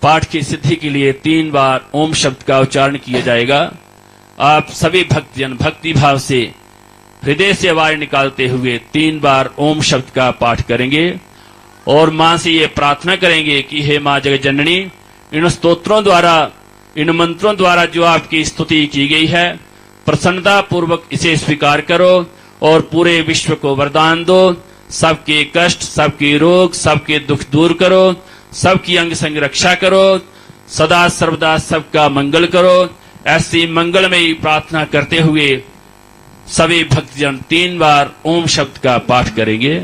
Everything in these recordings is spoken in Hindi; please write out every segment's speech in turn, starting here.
पाठ की सिद्धि के लिए 3 बार ओम शब्द का उच्चारण किया जाएगा। आप सभी भक्तजन भक्ति भाव से हृदय से आवाज निकालते हुए 3 बार ओम शब्द का पाठ करेंगे और मां से ये प्रार्थना करेंगे कि हे मां जगत जननी, इन स्तोत्रों द्वारा, इन मंत्रों द्वारा जो आपकी स्तुति की गई है, प्रसन्नता पूर्वक इसे स्वीकार करो और पूरे विश्व को वरदान दो। सबके कष्ट, सबके रोग, सबके दुख दूर करो, सबकी अंग संग रक्षा करो, सदा सर्वदा सबका मंगल करो। ऐसी मंगलमयी प्रार्थना करते हुए सभी भक्तजन 3 बार ओम शब्द का पाठ करेंगे।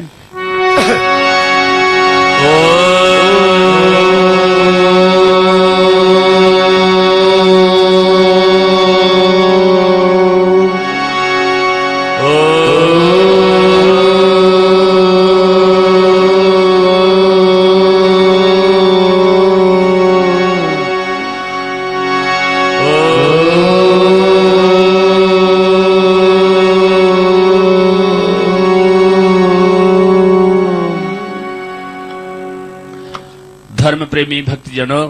धर्म प्रेमी भक्तजनों,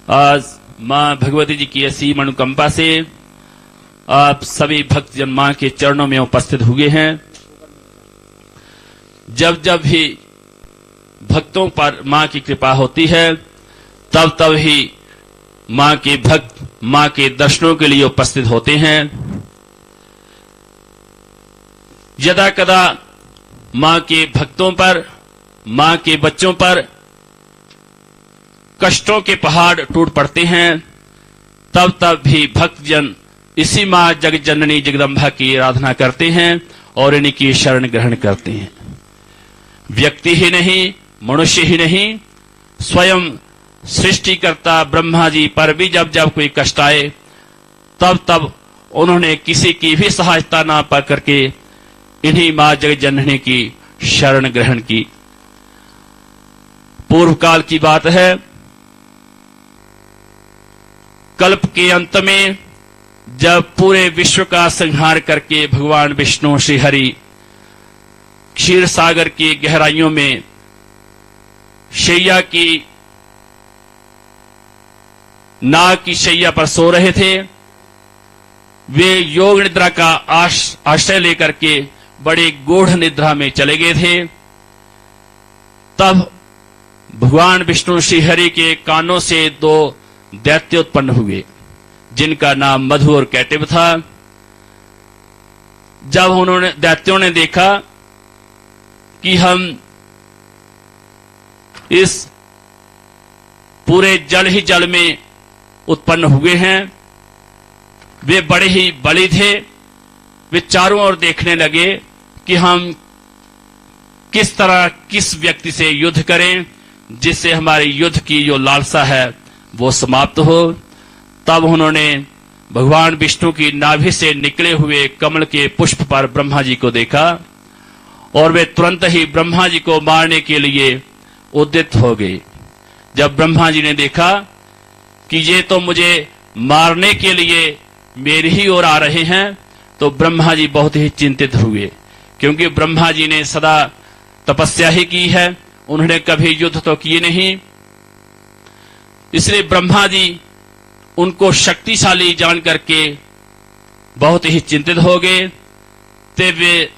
आज मां भगवती जी की ऐसी अनुकंपा से आप सभी भक्तजन मां के चरणों में उपस्थित हुए हैं। जब जब भी भक्तों पर मां की कृपा होती है, तब तब ही मां के भक्त मां के दर्शनों के लिए उपस्थित होते हैं। यदा कदा मां के भक्तों पर, मां के बच्चों पर कष्टों के पहाड़ टूट पड़ते हैं, तब तब भी भक्तजन इसी मां जगत जननी जगदम्बा की आराधना करते हैं और इनकी शरण ग्रहण करते हैं। व्यक्ति ही नहीं, मनुष्य ही नहीं, स्वयं सृष्टिकर्ता ब्रह्मा जी पर भी जब जब कोई कष्ट आए, तब तब उन्होंने किसी की भी सहायता ना पा करके इन्हीं मां जगत जननी की शरण ग्रहण की। पूर्व काल की बात है, कल्प के अंत में जब पूरे विश्व का संहार करके भगवान विष्णु श्री हरि क्षीर सागर की गहराइयों में शैया की नाग की शैया पर सो रहे थे, वे योग निद्रा का आश्रय लेकर के बड़े गूढ़ निद्रा में चले गए थे। तब भगवान विष्णु श्री हरि के कानों से 2 दैत्य उत्पन्न हुए, जिनका नाम मधु और कैटव था। जब दैत्यों ने देखा कि हम इस पूरे जल ही जल में उत्पन्न हुए हैं, वे बड़े ही बली थे। वे चारों ओर देखने लगे कि हम किस तरह किस व्यक्ति से युद्ध करें जिससे हमारी युद्ध की जो लालसा है वो समाप्त हो। तब उन्होंने भगवान विष्णु की नाभि से निकले हुए कमल के पुष्प पर ब्रह्मा जी को देखा और वे तुरंत ही ब्रह्मा जी को मारने के लिए उद्यत हो गए। जब ब्रह्मा जी ने देखा कि ये तो मुझे मारने के लिए मेरी ही ओर आ रहे हैं, तो ब्रह्मा जी बहुत ही चिंतित हुए, क्योंकि ब्रह्मा जी ने सदा तपस्या ही की है, उन्होंने कभी युद्ध तो किए नहीं। इसलिए ब्रह्मा जी उनको शक्तिशाली जान करके बहुत ही चिंतित हो गए। तब वे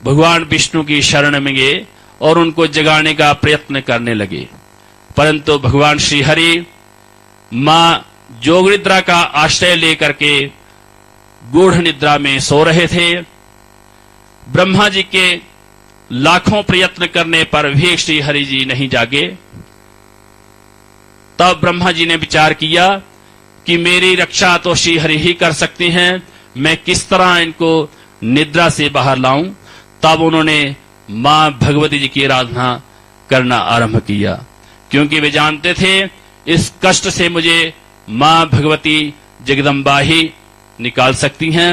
भगवान विष्णु की शरण में गए और उनको जगाने का प्रयत्न करने लगे, परंतु भगवान श्री हरि मां योग निद्रा का आश्रय लेकर के गूढ़ निद्रा में सो रहे थे। ब्रह्मा जी के लाखों प्रयत्न करने पर भी श्री हरि जी नहीं जागे। तब ब्रह्मा जी ने विचार किया कि मेरी रक्षा तो श्री हरि ही कर सकते हैं, मैं किस तरह इनको निद्रा से बाहर लाऊं। तब उन्होंने मां भगवती जी की आराधना करना आरंभ किया, क्योंकि वे जानते थे इस कष्ट से मुझे मां भगवती जगदम्बा ही निकाल सकती हैं।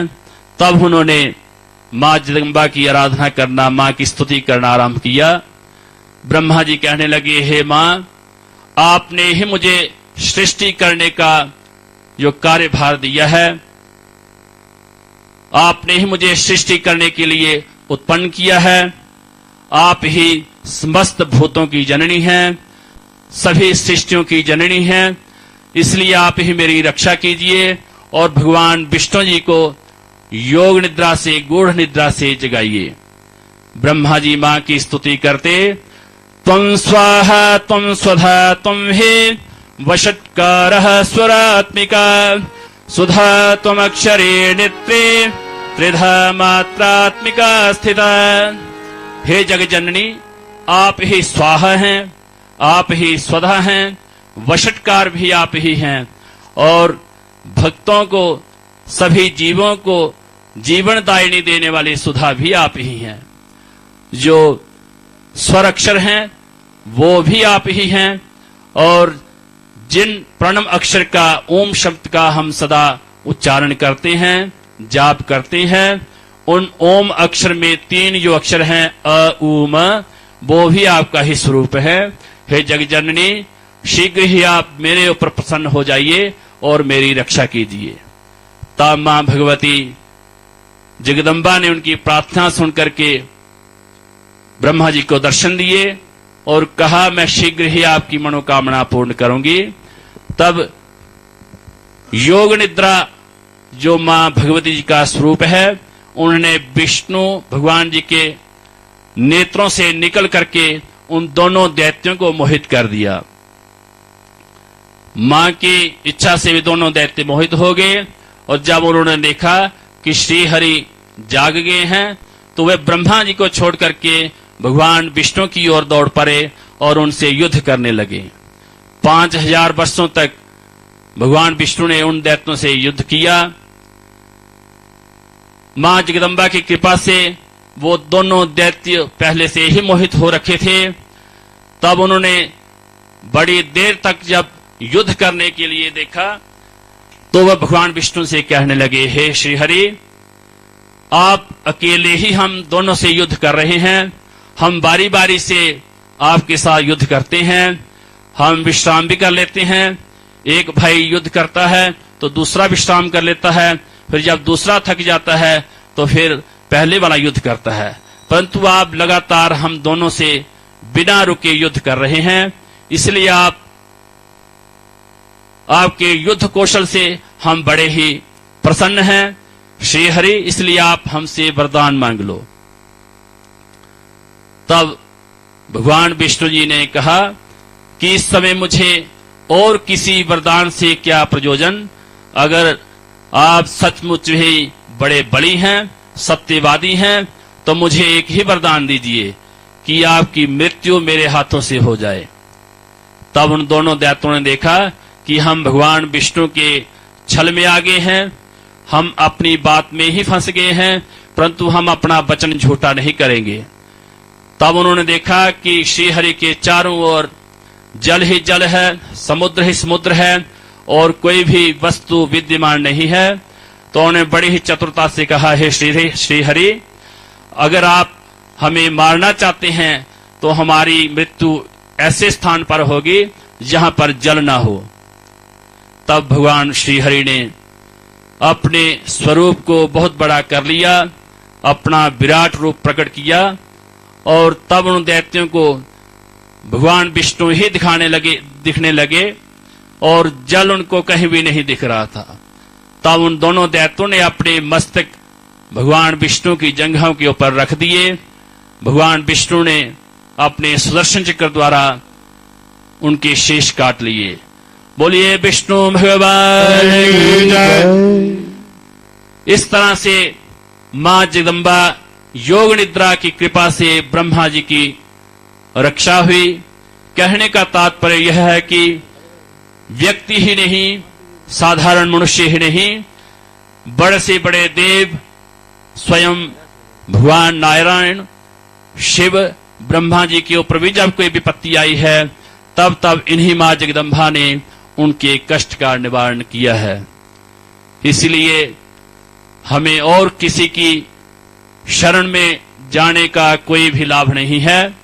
तब उन्होंने मां जगदम्बा की आराधना करना, मां की स्तुति करना आरंभ किया। ब्रह्मा जी कहने लगे, हे मां, आपने ही मुझे सृष्टि करने का जो कार्यभार दिया है, आपने ही मुझे सृष्टि करने के लिए उत्पन्न किया है, आप ही समस्त भूतों की जननी हैं। सभी सृष्टियों की जननी हैं, इसलिए आप ही मेरी रक्षा कीजिए और भगवान विष्णु जी को योग निद्रा से, गूढ़ निद्रा से जगाइए। ब्रह्मा जी मां की स्तुति करते, त्वं स्वाहा त्वं स्वधा त्वं हे वषट्कारः स्वरात्मिका, सुधा त्वमक्षरे नित्रे त्रिधा मात्रात्मिका स्थिता। हे जगजननी, आप ही स्वाहा हैं, आप ही स्वधा हैं, वषट्कार भी आप ही हैं और भक्तों को, सभी जीवों को जीवनदायिनी देने वाली सुधा भी आप ही हैं। जो स्वर अक्षर हैं वो भी आप ही हैं और जिन प्रणव अक्षर का, ओम शब्द का हम सदा उच्चारण करते हैं, जाप करते हैं, उन ओम अक्षर में 3 जो अक्षर हैं अ उ म, वो भी आपका ही स्वरूप है। हे जगजननी, शीघ्र ही आप मेरे ऊपर प्रसन्न हो जाइए और मेरी रक्षा कीजिए। तब मां भगवती जगदम्बा ने उनकी प्रार्थना सुनकर के ब्रह्मा जी को दर्शन दिए और कहा, मैं शीघ्र ही आपकी मनोकामना पूर्ण करूंगी। तब योग निद्रा जो मां भगवती जी का स्वरूप है, उन्होंने विष्णु भगवान जी के नेत्रों से निकल करके उन दोनों दैत्यों को मोहित कर दिया। मां की इच्छा से वे दोनों दैत्य मोहित हो गए और जब उन्होंने देखा कि श्री हरि जाग गए हैं, तो वे ब्रह्मा जी को छोड़ करके भगवान विष्णु की ओर दौड़ पड़े और उनसे युद्ध करने लगे। 5000 वर्षों तक भगवान विष्णु ने उन दैत्यों से युद्ध किया। मां जगदम्बा की कृपा से वो दोनों दैत्य पहले से ही मोहित हो रखे थे। तब उन्होंने बड़ी देर तक जब युद्ध करने के लिए देखा, तो वह भगवान विष्णु से कहने लगे, हे श्री हरि, आप अकेले ही हम दोनों से युद्ध कर रहे हैं, हम बारी बारी से आपके साथ युद्ध करते हैं, हम विश्राम भी कर लेते हैं। एक भाई युद्ध करता है तो दूसरा विश्राम कर लेता है, फिर जब दूसरा थक जाता है तो फिर पहले वाला युद्ध करता है, परंतु आप लगातार हम दोनों से बिना रुके युद्ध कर रहे हैं, इसलिए आपके युद्ध कौशल से हम बड़े ही प्रसन्न हैं श्री हरि, इसलिए आप हमसे वरदान मांग लो। तब भगवान विष्णु जी ने कहा कि इस समय मुझे और किसी वरदान से क्या प्रयोजन, अगर आप सचमुच ही बड़े बली हैं, सत्यवादी हैं, तो मुझे एक ही वरदान दीजिए कि आपकी मृत्यु मेरे हाथों से हो जाए। तब उन दोनों दैत्यों ने देखा कि हम भगवान विष्णु के छल में आ गए हैं, हम अपनी बात में ही फंस गए हैं, परंतु हम अपना वचन झूठा नहीं करेंगे। तब उन्होंने देखा कि श्री हरि के चारों ओर जल ही जल है, समुद्र ही समुद्र है और कोई भी वस्तु विद्यमान नहीं है। तो उन्होंने बड़ी ही चतुरता से कहा, हे श्री हरि, अगर आप हमें मारना चाहते हैं तो हमारी मृत्यु ऐसे स्थान पर होगी जहां पर जल ना हो। तब भगवान श्री हरि ने अपने स्वरूप को बहुत बड़ा कर लिया, अपना विराट रूप प्रकट किया और तब उन दैत्यों को भगवान विष्णु ही दिखने लगे और जल उनको कहीं भी नहीं दिख रहा था। तब उन दोनों दैत्यों ने अपने मस्तक भगवान विष्णु की जंघों के ऊपर रख दिए। भगवान विष्णु ने अपने सुदर्शन चक्र द्वारा उनके शेष काट लिए। बोलिए विष्णु भगवान की जय। इस तरह से मां जगदम्बा योग निद्रा की कृपा से ब्रह्मा जी की रक्षा हुई। कहने का तात्पर्य यह है कि व्यक्ति ही नहीं, साधारण मनुष्य ही नहीं, बड़े से बड़े देव, स्वयं भगवान नारायण, शिव, ब्रह्मा जी के ऊपर भी जब कोई विपत्ति आई है, तब इन्हीं मां जगदम्बा ने उनके कष्ट का निवारण किया है। इसलिए हमें और किसी की शरण में जाने का कोई भी लाभ नहीं है।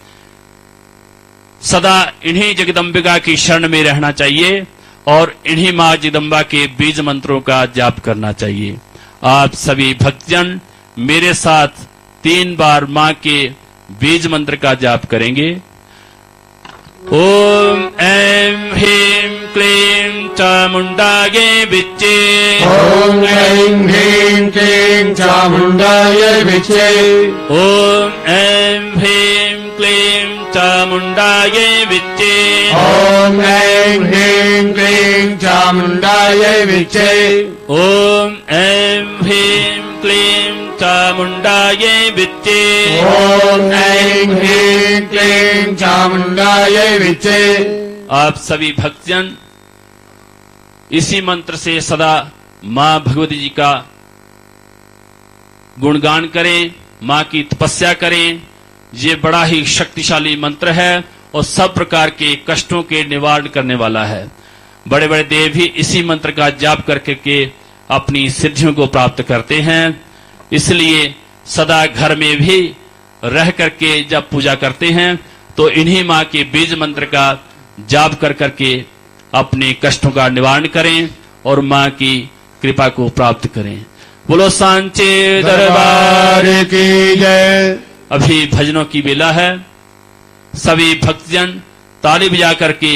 सदा इन्हीं जगदम्बिका की शरण में रहना चाहिए और इन्हीं मां जगदम्बा के बीज मंत्रों का जाप करना चाहिए। आप सभी भक्तजन मेरे साथ 3 बार मां के बीज मंत्र का जाप करेंगे। ओम क्लीं चामुण्डायै विच्चे ॐ ऐं ह्रीं क्लीं चामुण्डायै विच्चे ॐ ऐं ह्रीं क्लीं चामुण्डायै विच्चे ॐ ऐं ह्रीं क्लीं चामुण्डायै विच्चे ॐ ऐं ह्रीं क्लीं चामुण्डायै विच्चे ॐ ऐं ह्रीं क्लीं चामुण्डायै विच्चे। आप सभी भक्तजन इसी मंत्र से सदा मां भगवती जी का गुणगान करें, मां की तपस्या करें। ये बड़ा ही शक्तिशाली मंत्र है और सब प्रकार के कष्टों के निवारण करने वाला है। बड़े बड़े देव भी इसी मंत्र का जाप करके के अपनी सिद्धियों को प्राप्त करते हैं। इसलिए सदा घर में भी रह करके जब पूजा करते हैं तो इन्हीं मां के बीज मंत्र का जाप कर करके अपने कष्टों का निवारण करें और मां की कृपा को प्राप्त करें। बोलो सांचे दरबार की जय। अभी भजनों की बेला है। सभी भक्तजन ताली बजा करके